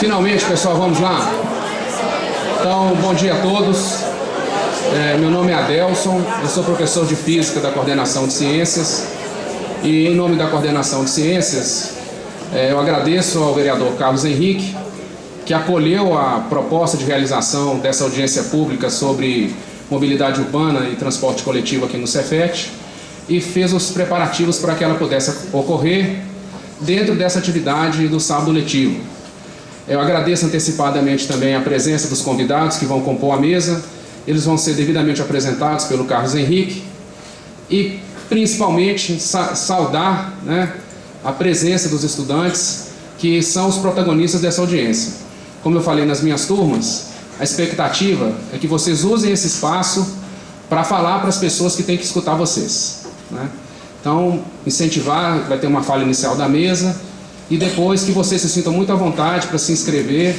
Finalmente, pessoal, vamos lá? Então, bom dia a todos. Meu nome é Adelson, eu sou professor de Física da Coordenação de Ciências e, em nome da Coordenação de Ciências, eu agradeço ao vereador Carlos Henrique, que acolheu a proposta de realização dessa audiência pública sobre mobilidade urbana e transporte coletivo aqui no Cefet e fez os preparativos para que ela pudesse ocorrer dentro dessa atividade do sábado letivo. Eu agradeço antecipadamente também a presença dos convidados que vão compor a mesa. Eles vão ser devidamente apresentados pelo Carlos Henrique e, principalmente, saudar, a presença dos estudantes que são os protagonistas dessa audiência. Como eu falei nas minhas turmas, a expectativa é que vocês usem esse espaço para falar para as pessoas que têm que escutar vocês. Então, incentivar, vai ter uma fala inicial da mesa e depois que vocês se sintam muito à vontade para se inscrever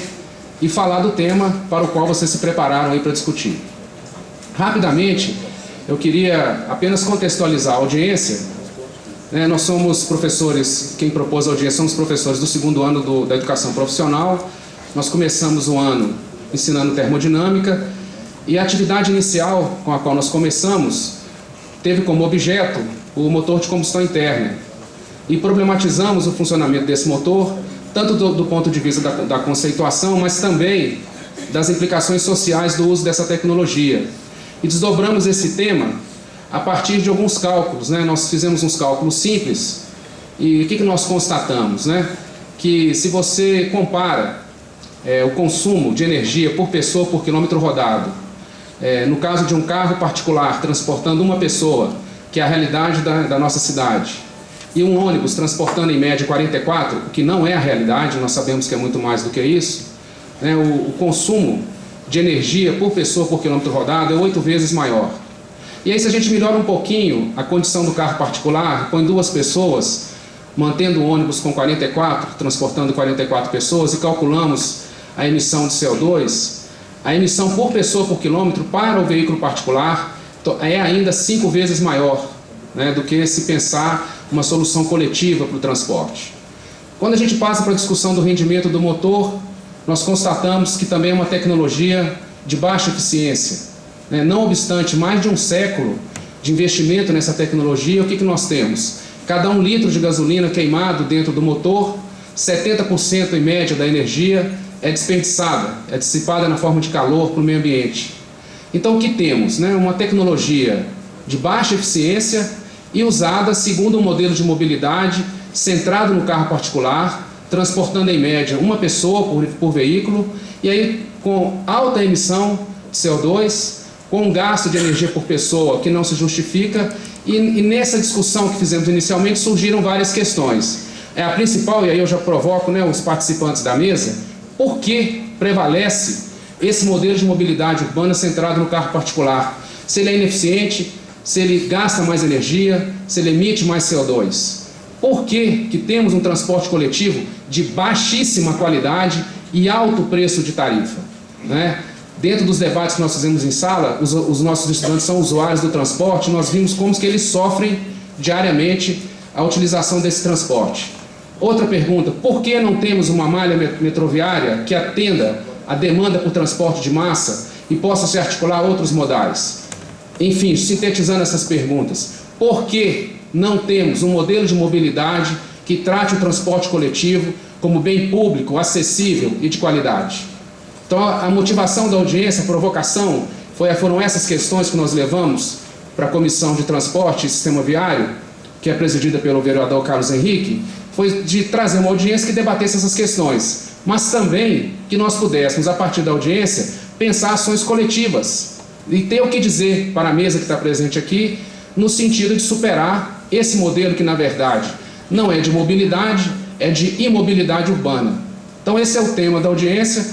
e falar do tema para o qual vocês se prepararam aí para discutir. Rapidamente, eu queria apenas contextualizar a audiência. Nós somos professores, quem propôs a audiência somos professores do segundo ano da educação profissional. Nós começamos o ano ensinando termodinâmica e a atividade inicial com a qual nós começamos teve como objeto o motor de combustão interna e problematizamos o funcionamento desse motor, tanto do ponto de vista da conceituação, mas também das implicações sociais do uso dessa tecnologia. E desdobramos esse tema a partir de alguns cálculos. Nós fizemos uns cálculos simples e o que nós constatamos? Que se você compara o consumo de energia por pessoa por quilômetro rodado, no caso de um carro particular transportando uma pessoa, que é a realidade da nossa cidade, e um ônibus transportando em média 44, o que não é a realidade, nós sabemos que é muito mais do que isso, o consumo de energia por pessoa por quilômetro rodado é 8 vezes maior. E aí, se a gente melhora um pouquinho a condição do carro particular, põe 2 pessoas, mantendo o ônibus com 44, transportando 44 pessoas, e calculamos a emissão de CO2, a emissão por pessoa por quilômetro para o veículo particular é ainda 5 vezes maior do que se pensar uma solução coletiva para o transporte. Quando a gente passa para a discussão do rendimento do motor, nós constatamos que também é uma tecnologia de baixa eficiência. Não obstante mais de um século de investimento nessa tecnologia, o que nós temos? Cada 1 litro de gasolina queimado dentro do motor, 70% em média da energia é desperdiçada, é dissipada na forma de calor para o meio ambiente. Então o que temos? Uma tecnologia de baixa eficiência e usada segundo um modelo de mobilidade centrado no carro particular, transportando em média uma pessoa por veículo, e aí com alta emissão de CO2, com um gasto de energia por pessoa que não se justifica, e nessa discussão que fizemos inicialmente surgiram várias questões. A principal, e aí eu já provoco os participantes da mesa, por que prevalece esse modelo de mobilidade urbana centrado no carro particular? Se ele é ineficiente, se ele gasta mais energia, se ele emite mais CO2. Por que temos um transporte coletivo de baixíssima qualidade e alto preço de tarifa? Dentro dos debates que nós fizemos em sala, os nossos estudantes são usuários do transporte, nós vimos como que eles sofrem diariamente a utilização desse transporte. Outra pergunta, por que não temos uma malha metroviária que atenda a demanda por transporte de massa e possa se articular a outros modais? Enfim, sintetizando essas perguntas, por que não temos um modelo de mobilidade que trate o transporte coletivo como bem público, acessível e de qualidade? Então, a motivação da audiência, a provocação, foram essas questões que nós levamos para a Comissão de Transporte e Sistema Viário, que é presidida pelo vereador Carlos Henrique, foi de trazer uma audiência que debatesse essas questões, mas também que nós pudéssemos, a partir da audiência, pensar ações coletivas e ter o que dizer para a mesa que está presente aqui, no sentido de superar esse modelo que, na verdade, não é de mobilidade, é de imobilidade urbana. Então, esse é o tema da audiência.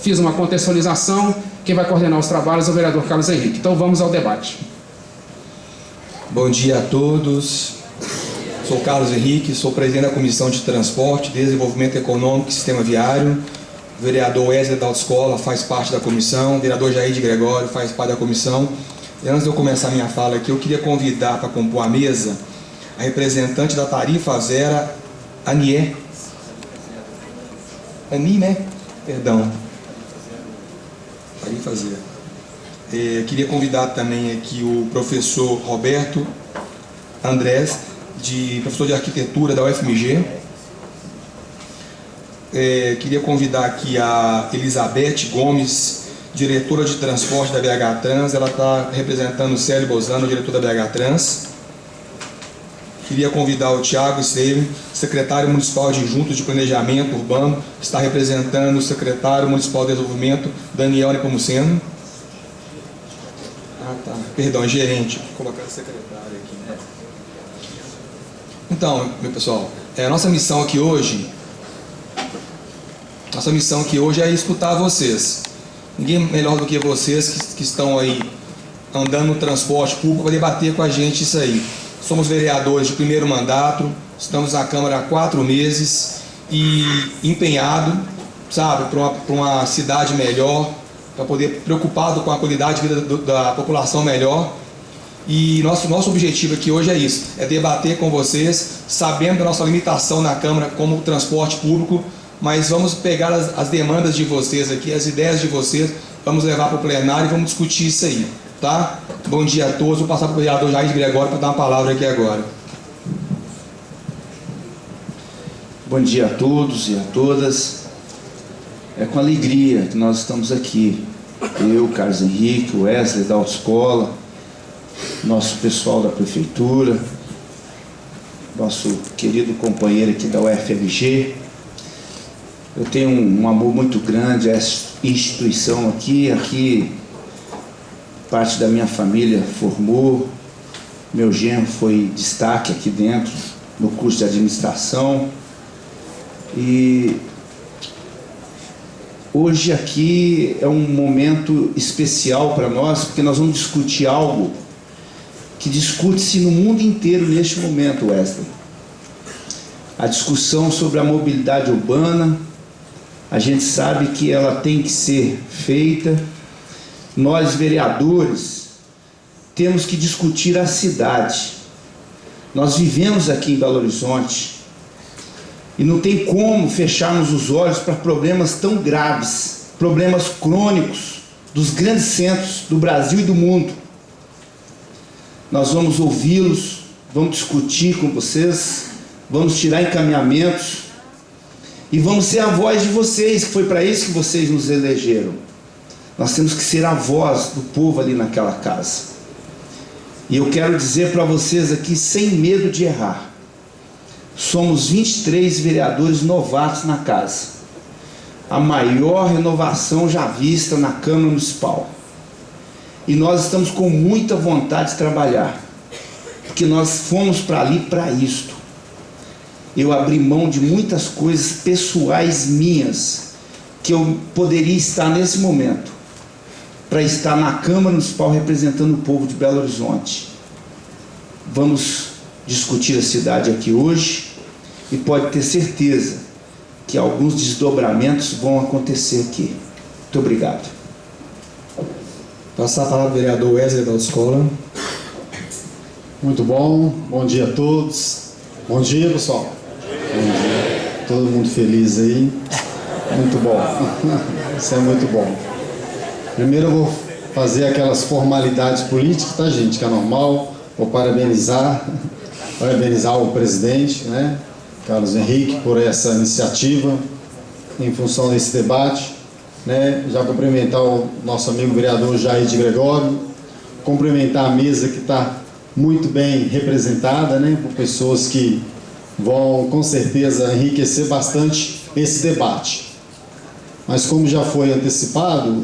Fiz uma contextualização. Quem vai coordenar os trabalhos é o vereador Carlos Henrique. Então, vamos ao debate. Bom dia a todos. Sou Carlos Henrique, sou presidente da Comissão de Transporte, Desenvolvimento Econômico e Sistema Viário. O vereador Wesley da Autoescola faz parte da comissão, o vereador Jair de Gregório faz parte da comissão. E antes de eu começar a minha fala aqui, eu queria convidar para compor a mesa a representante da Tarifa Zero, Anier. Ani, né? Perdão. Paguei fazer. Queria convidar também aqui o professor Roberto Andrés, professor de arquitetura da UFMG. Queria convidar aqui a Elizabeth Gomes, diretora de transporte da BH Trans. Ela está representando o Célio Bozano, diretor da BH Trans. Queria convidar o Thiago Esteves, secretário municipal adjunto de planejamento urbano, que está representando o secretário municipal de desenvolvimento, Daniel Nepomuceno. Perdão, é gerente. Vou colocar o secretário aqui, né? Então, meu pessoal, a nossa missão aqui hoje é escutar vocês. Ninguém melhor do que vocês que estão aí andando no transporte público para debater com a gente isso aí. Somos vereadores de primeiro mandato, estamos na Câmara há 4 meses e empenhado, sabe, para uma cidade melhor, para poder preocupado com a qualidade de vida da população melhor. E nosso objetivo aqui hoje é isso, é debater com vocês, sabendo da nossa limitação na Câmara como transporte público, mas vamos pegar as demandas de vocês aqui, as ideias de vocês, vamos levar para o plenário e vamos discutir isso aí, tá? Bom dia a todos, vou passar para o vereador Jair Gregório para dar uma palavra aqui agora. Bom dia a todos e a todas. É com alegria que nós estamos aqui. Eu, Carlos Henrique, o Wesley da autoescola, nosso pessoal da prefeitura, nosso querido companheiro aqui da UFMG. Eu tenho um amor muito grande a essa instituição aqui parte da minha família formou, meu genro foi destaque aqui dentro no curso de administração. E hoje aqui é um momento especial para nós, porque nós vamos discutir algo que discute-se no mundo inteiro neste momento, Wesley. A discussão sobre a mobilidade urbana, a gente sabe que ela tem que ser feita. Nós, vereadores, temos que discutir a cidade. Nós vivemos aqui em Belo Horizonte e não tem como fecharmos os olhos para problemas tão graves, problemas crônicos dos grandes centros do Brasil e do mundo. Nós vamos ouvi-los, vamos discutir com vocês, vamos tirar encaminhamentos e vamos ser a voz de vocês, que foi para isso que vocês nos elegeram. Nós temos que ser a voz do povo ali naquela casa. E eu quero dizer para vocês aqui, sem medo de errar, somos 23 vereadores novatos na casa. A maior renovação já vista na Câmara Municipal. E nós estamos com muita vontade de trabalhar, porque nós fomos para ali para isto. Eu abri mão de muitas coisas pessoais minhas, que eu poderia estar nesse momento, para estar na Câmara Municipal representando o povo de Belo Horizonte. Vamos discutir a cidade aqui hoje e pode ter certeza que alguns desdobramentos vão acontecer aqui. Muito obrigado. Passar a palavra ao vereador Wesley da autoescola. Muito bom dia a todos. Bom dia, pessoal. Bom dia. Todo mundo feliz aí. Muito bom. Isso é muito bom. Primeiro eu vou fazer aquelas formalidades políticas, tá, gente? Que é normal. Vou parabenizar o presidente, né, Carlos Henrique, por essa iniciativa em função desse debate, né? Já cumprimentar o nosso amigo vereador Jair de Gregório, cumprimentar a mesa que está muito bem representada, né, por pessoas que vão com certeza enriquecer bastante esse debate. Mas como já foi antecipado,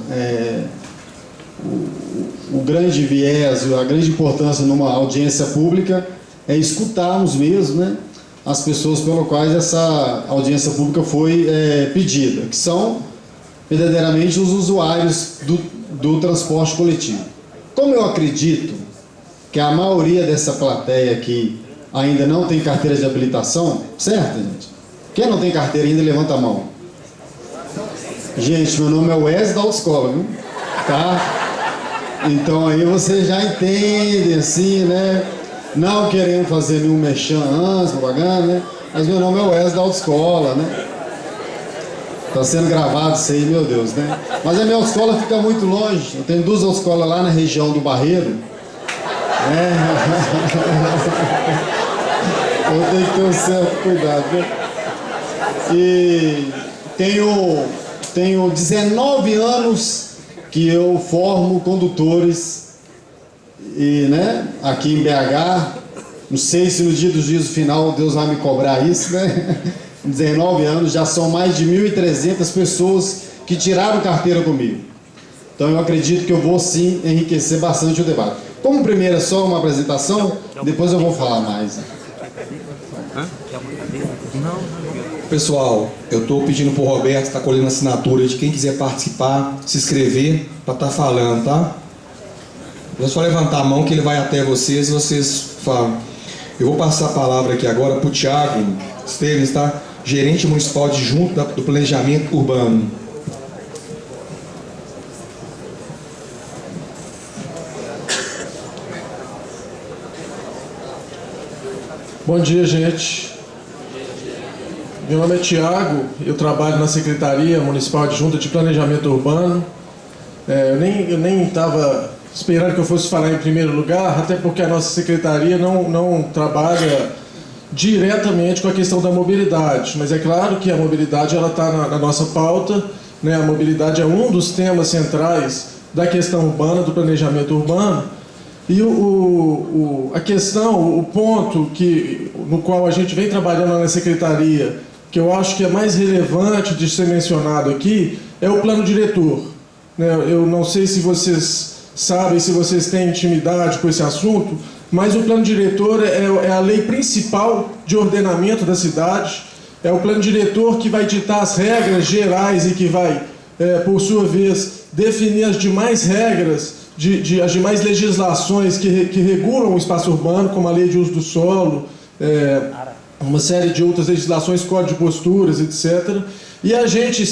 o grande viés, a grande importância numa audiência pública é escutarmos mesmo, né, as pessoas pelas quais essa audiência pública foi pedida, que são verdadeiramente os usuários do transporte coletivo. Como eu acredito que a maioria dessa plateia aqui ainda não tem carteira de habilitação, certo, gente? Quem não tem carteira ainda, levanta a mão. Gente, meu nome é Wesley da autoescola, viu? Tá? Então aí você já entende, assim, né? Não querendo fazer nenhum merchan antes, propaganda, né? Mas meu nome é Wesley da autoescola, né? Tá sendo gravado isso aí, meu Deus, né? Mas a minha autoescola fica muito longe. Eu tenho 2 autoescolas lá na região do Barreiro. Eu tenho que ter um certo cuidado, né? E tenho 19 anos que eu formo condutores e, né, aqui em BH. Não sei se no dia do juízo final Deus vai me cobrar isso, né? 19 anos, já são mais de 1.300 pessoas que tiraram carteira comigo. Então eu acredito que eu vou sim enriquecer bastante o debate. Como primeiro é só uma apresentação, depois eu vou falar mais. Pessoal, eu estou pedindo para o Roberto estar colhendo assinatura de quem quiser participar, se inscrever para estar falando, tá? É só levantar a mão que ele vai até vocês e vocês falam. Eu vou passar a palavra aqui agora para o Thiago Esteves, tá? Gerente municipal adjunto do planejamento urbano. Bom dia, gente. Meu nome é Thiago, eu trabalho na Secretaria Municipal Adjunta de Planejamento Urbano. Eu nem estava esperando que eu fosse falar em primeiro lugar, até porque a nossa secretaria não trabalha diretamente com a questão da mobilidade, mas é claro que a mobilidade está na nossa pauta, né? A mobilidade é um dos temas centrais da questão urbana, do planejamento urbano. E a questão, o ponto no qual a gente vem trabalhando na secretaria, que eu acho que é mais relevante de ser mencionado aqui, é o plano diretor. Eu não sei se vocês sabem, se vocês têm intimidade com esse assunto, mas o plano diretor é a lei principal de ordenamento da cidade, é o plano diretor que vai ditar as regras gerais e que vai, por sua vez, definir as demais regras, as demais legislações que regulam o espaço urbano, como a lei de uso do solo, uma série de outras legislações, código de posturas, etc. E a gente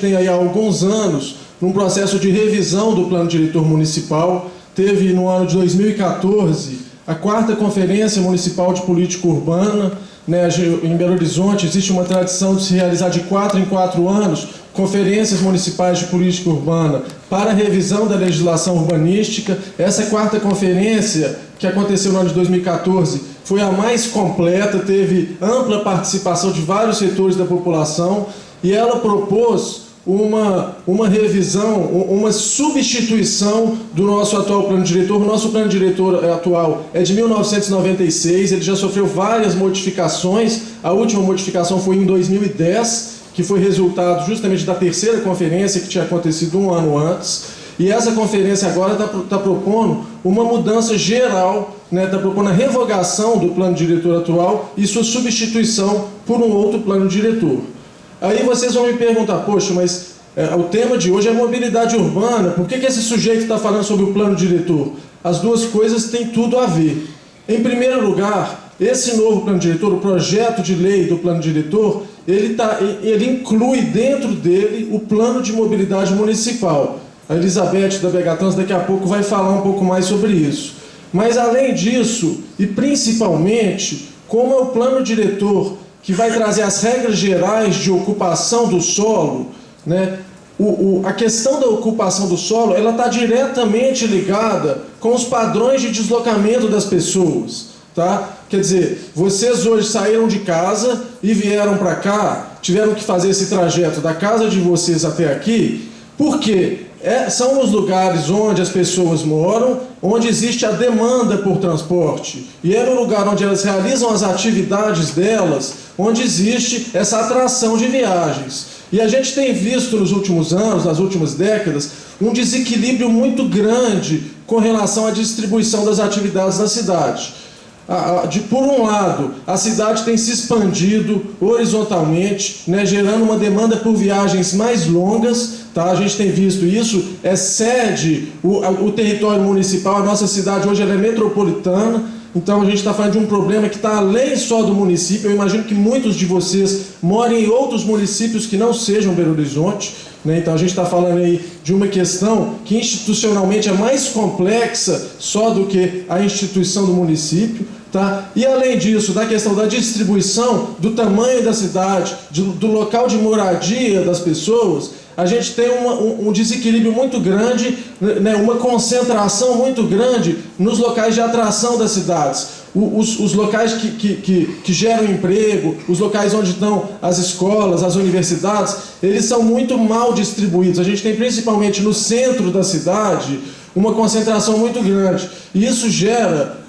tem aí há alguns anos, num processo de revisão do plano diretor municipal. Teve no ano de 2014 a 4ª Conferência Municipal de Política Urbana, né? Em Belo Horizonte existe uma tradição de se realizar de 4 em 4 anos conferências municipais de política urbana para revisão da legislação urbanística. Essa 4ª conferência, que aconteceu no ano de 2014, foi a mais completa, teve ampla participação de vários setores da população e ela propôs uma revisão, uma substituição do nosso atual plano diretor. O nosso plano diretor atual é de 1996, ele já sofreu várias modificações. A última modificação foi em 2010, que foi resultado justamente da 3ª conferência que tinha acontecido um ano antes. E essa conferência agora está propondo uma mudança geral, né? Está propondo a revogação do plano diretor atual e sua substituição por um outro plano diretor. Aí vocês vão me perguntar, poxa, mas o tema de hoje é mobilidade urbana, por que esse sujeito está falando sobre o plano diretor? As duas coisas têm tudo a ver. Em lugar, esse novo plano diretor, o projeto de lei do plano diretor, ele inclui dentro dele o plano de mobilidade municipal. A Elizabeth da BH Trans daqui a pouco vai falar um pouco mais sobre isso. Mas além disso, e principalmente, como é o plano diretor que vai trazer as regras gerais de ocupação do solo, né? A questão da ocupação do solo, ela está diretamente ligada com os padrões de deslocamento das pessoas, tá? Quer dizer, vocês hoje saíram de casa e vieram para cá, tiveram que fazer esse trajeto da casa de vocês até aqui, porque são os lugares onde as pessoas moram, onde existe a demanda por transporte. E é no lugar onde elas realizam as atividades delas, onde existe essa atração de viagens. E a gente tem visto nos últimos anos, nas últimas décadas, um desequilíbrio muito grande com relação à distribuição das atividades na cidade. Por um lado, a cidade tem se expandido horizontalmente, né, gerando uma demanda por viagens mais longas, tá? A gente tem visto isso, excede o território municipal. A nossa cidade hoje ela é metropolitana, então a gente está falando de um problema que está além só do município. Eu imagino que muitos de vocês morem em outros municípios que não sejam Belo Horizonte, né? Então a gente está falando aí de uma questão que institucionalmente é mais complexa só do que a instituição do município. Tá? E além disso, da questão da distribuição, do tamanho da cidade, do local de moradia das pessoas, a gente tem um desequilíbrio muito grande, né, uma concentração muito grande nos locais de atração das cidades. Os locais que geram emprego, os locais onde estão as escolas, as universidades, eles são muito mal distribuídos. A gente tem principalmente no centro da cidade uma concentração muito grande. E isso gera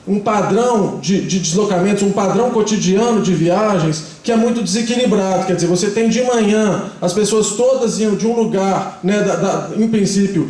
um padrão de deslocamentos, um padrão cotidiano de viagens que é muito desequilibrado. Quer dizer, você tem de manhã as pessoas todas indo de um lugar, né, em princípio,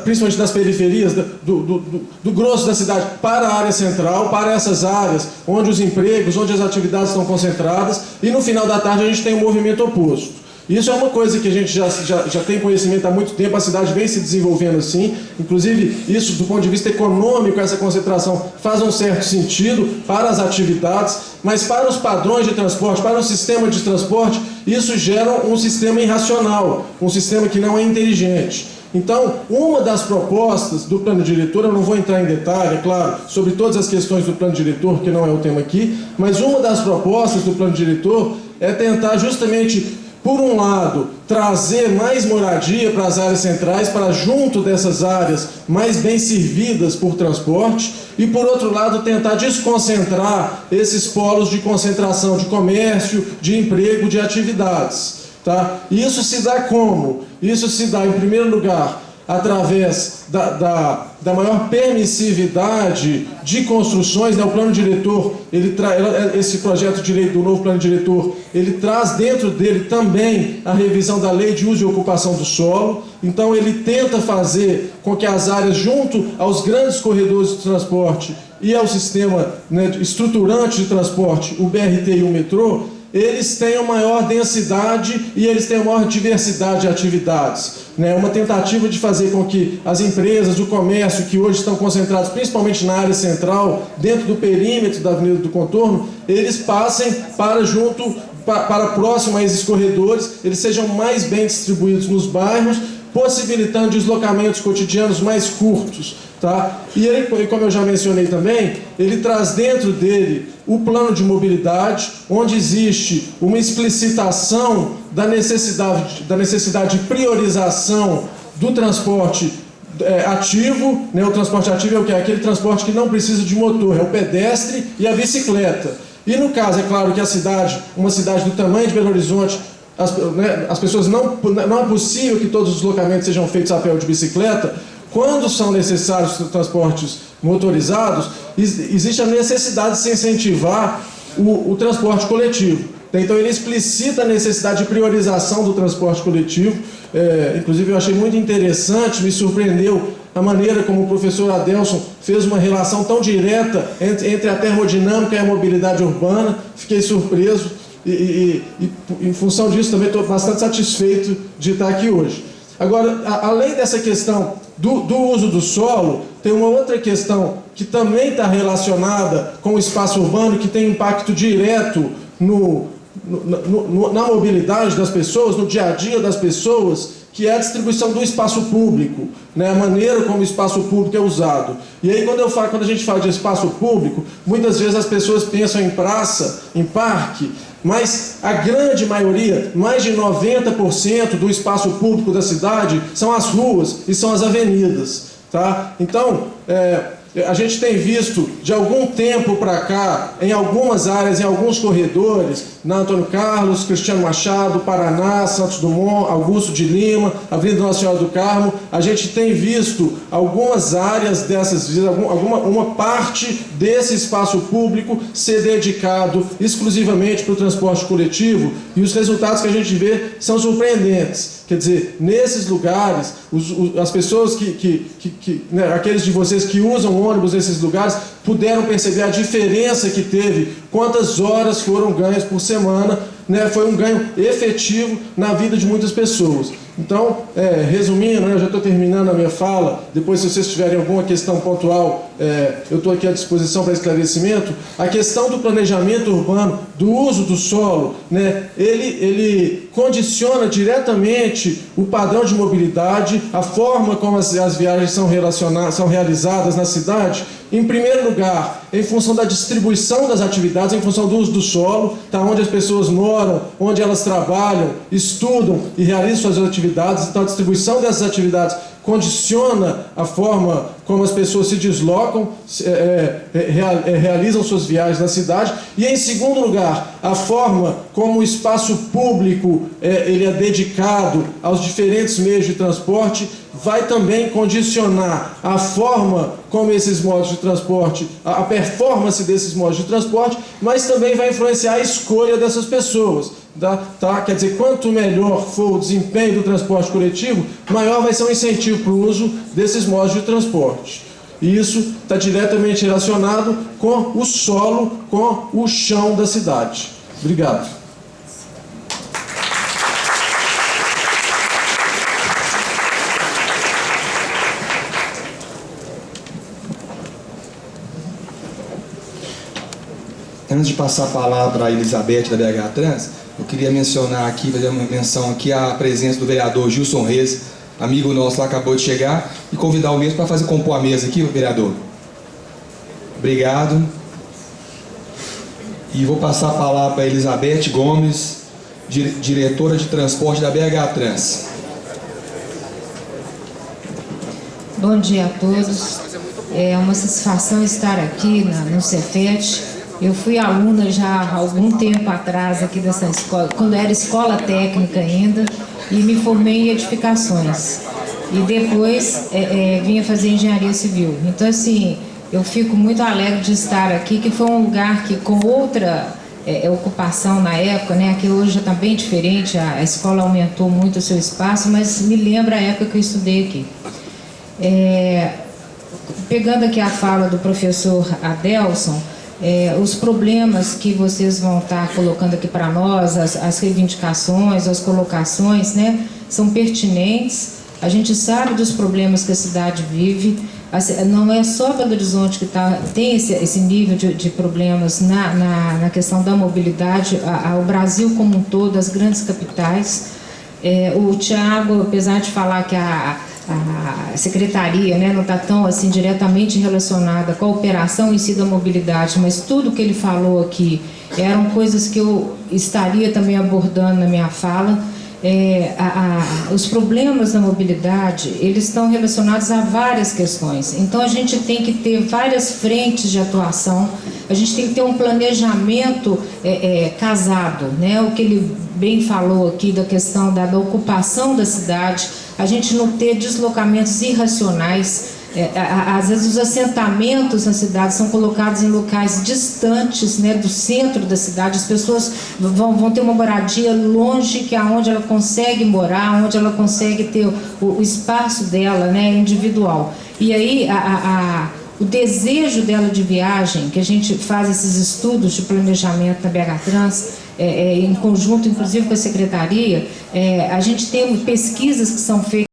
principalmente das periferias, do grosso da cidade, para a área central, para essas áreas onde os empregos, onde as atividades estão concentradas, e no final da tarde a gente tem um movimento oposto. Isso é uma coisa que a gente já tem conhecimento há muito tempo, a cidade vem se desenvolvendo assim, inclusive isso do ponto de vista econômico, essa concentração faz um certo sentido para as atividades, mas para os padrões de transporte, para o sistema de transporte, isso gera um sistema irracional, um sistema que não é inteligente. Então, uma das propostas do plano diretor, eu não vou entrar em detalhe, é claro, sobre todas as questões do plano diretor, que não é o tema aqui, mas uma das propostas do plano diretor é tentar justamente, por um lado, trazer mais moradia para as áreas centrais, para junto dessas áreas mais bem servidas por transporte, e por outro lado, tentar desconcentrar esses polos de concentração de comércio, de emprego, de atividades. Tá? E isso se dá como? Isso se dá, em primeiro lugar, através da maior permissividade de construções, né? O plano diretor, esse projeto de lei do novo plano diretor, ele traz dentro dele também a revisão da lei de uso e ocupação do solo. Então ele tenta fazer com que as áreas junto aos grandes corredores de transporte e ao sistema, né, estruturante de transporte, o BRT e o metrô, eles tenham maior densidade e eles tenham maior diversidade de atividades. Né? Uma tentativa de fazer com que as empresas, o comércio, que hoje estão concentrados principalmente na área central, dentro do perímetro da Avenida do Contorno, eles passem para próximo a esses corredores, eles sejam mais bem distribuídos nos bairros, possibilitando deslocamentos cotidianos mais curtos. Tá? E ele, como eu já mencionei também, ele traz dentro dele o plano de mobilidade, onde existe uma explicitação da necessidade de priorização do transporte ativo, né? O transporte ativo é o que? É aquele transporte que não precisa de motor, é o pedestre e a bicicleta. E no caso, é claro que uma cidade do tamanho de Belo Horizonte, as pessoas não é possível que todos os deslocamentos sejam feitos a pé ou de bicicleta. Quando são necessários transportes motorizados, existe a necessidade de se incentivar o transporte coletivo. Então ele explicita a necessidade de priorização do transporte coletivo. Inclusive eu achei muito interessante, me surpreendeu a maneira como o professor Adelson fez uma relação tão direta entre a termodinâmica e a mobilidade urbana. Fiquei surpreso e em função disso também estou bastante satisfeito de estar aqui hoje. Agora, além dessa questão do uso do solo, tem uma outra questão que também está relacionada com o espaço urbano, que tem impacto direto na mobilidade das pessoas, no dia a dia das pessoas, que é a distribuição do espaço público, né? A maneira como o espaço público é usado. E aí quando a gente fala de espaço público, muitas vezes as pessoas pensam em praça, em parque, mas a grande maioria, mais de 90% do espaço público da cidade são as ruas e são as avenidas. Tá? Então, a gente tem visto de algum tempo para cá, em algumas áreas, em alguns corredores, na Antônio Carlos, Cristiano Machado, Paraná, Santos Dumont, Augusto de Lima, Avenida Nossa Senhora do Carmo, a gente tem visto algumas áreas dessas, uma parte desse espaço público ser dedicado exclusivamente para o transporte coletivo, e os resultados que a gente vê são surpreendentes. Quer dizer, nesses lugares, as pessoas né, aqueles de vocês que usam ônibus nesses lugares, puderam perceber a diferença que teve, quantas horas foram ganhas por semana, né, foi um ganho efetivo na vida de muitas pessoas. Então, resumindo, né, eu já estou terminando a minha fala, depois se vocês tiverem alguma questão pontual, eu estou aqui à disposição para esclarecimento. A questão do planejamento urbano, do uso do solo, né, ele condiciona diretamente o padrão de mobilidade, a forma como as viagens são realizadas na cidade. Em primeiro lugar, em função da distribuição das atividades, em função do uso do solo, tá, onde as pessoas moram, onde elas trabalham, estudam e realizam suas atividades. Então a distribuição dessas atividades condiciona a forma como as pessoas se deslocam, realizam suas viagens na cidade. E em segundo lugar, a forma como o espaço público ele é dedicado aos diferentes meios de transporte vai também condicionar a forma como esses modos de transporte, a performance desses modos de transporte, mas também vai influenciar a escolha dessas pessoas. Tá? Quer dizer, quanto melhor for o desempenho do transporte coletivo, maior vai ser o incentivo para o uso desses modos de transporte. E isso está diretamente relacionado com o solo, com o chão da cidade. Obrigado. Antes de passar a palavra à Elizabeth da BH Trans, eu queria mencionar aqui, fazer uma menção aqui à presença do vereador Gilson Reis, amigo nosso lá, acabou de chegar, e convidar o mesmo para fazer compor a mesa aqui, vereador. Obrigado. E vou passar a palavra para a Elizabeth Gomes, diretora de transporte da BH Trans. Bom dia a todos. É uma satisfação estar aqui no Cefet. Eu fui aluna já há algum tempo atrás aqui dessa escola, quando era escola técnica ainda, e me formei em edificações. E depois vinha fazer engenharia civil. Então, assim, eu fico muito alegre de estar aqui, que foi um lugar que, com outra ocupação na época, né, que hoje já está bem diferente, a escola aumentou muito o seu espaço, mas me lembra a época que eu estudei aqui. Pegando aqui a fala do professor Adelson, os problemas que vocês vão estar colocando aqui para nós, as reivindicações, as colocações, né, são pertinentes. A gente sabe dos problemas que a cidade vive. Não é só Belo Horizonte que tem esse nível de problemas na questão da mobilidade, o Brasil como um todo, as grandes capitais. O Thiago, apesar de falar que a secretaria, né, não está tão assim diretamente relacionada com a operação em si da mobilidade, mas tudo que ele falou aqui eram coisas que eu estaria também abordando na minha fala. Os problemas da mobilidade, eles estão relacionados a várias questões. Então a gente tem que ter várias frentes de atuação, a gente tem que ter um planejamento casado, né? O que ele bem falou aqui da questão da ocupação da cidade, a gente não ter deslocamentos irracionais. Às vezes os assentamentos na cidade são colocados em locais distantes, né, do centro da cidade. As pessoas vão ter uma moradia longe, que é onde ela consegue morar, onde ela consegue ter o espaço dela, né, individual. E aí o desejo dela de viagem, que a gente faz esses estudos de planejamento da BH Trans, em conjunto inclusive com a secretaria, a gente tem pesquisas que são feitas